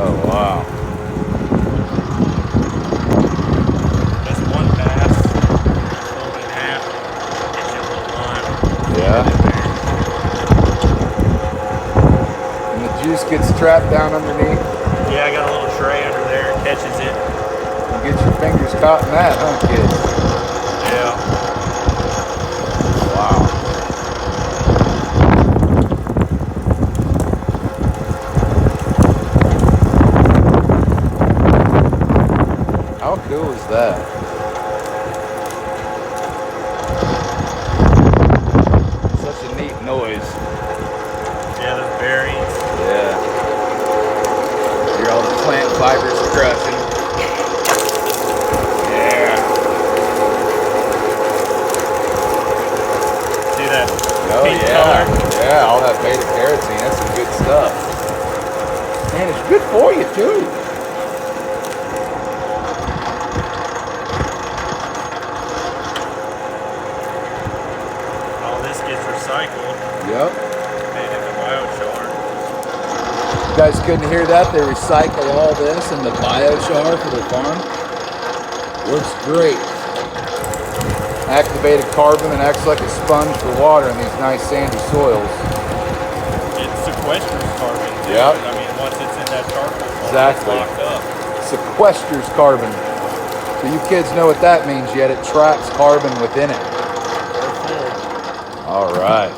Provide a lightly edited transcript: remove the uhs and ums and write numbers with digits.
Oh, wow. Just one pass, fold it in half, gets you a little lime. Yeah. And the juice gets trapped down underneath. Yeah, I got a little tray under there, it catches it. You get your fingers caught in that, huh, kids? Yeah. Wow. How cool is that? Such a neat noise. Yeah, those bearings. Yeah. Hear all the plant fibers crushing. Yeah. See that Oh pink yeah. color? Yeah, all that beta carotene. That's some good stuff. And it's good for you too. All this gets recycled. Yep. Made into biochar. You guys couldn't hear that? They recycle all this in the biochar for their farm. Works great. Activated carbon that acts like a sponge for water in these nice sandy soils. It sequesters carbon too. Yep. I mean, once it's in that charcoal form, Exactly. it's locked up. Sequesters carbon. So you kids know what that means yet. It traps carbon within it. All right.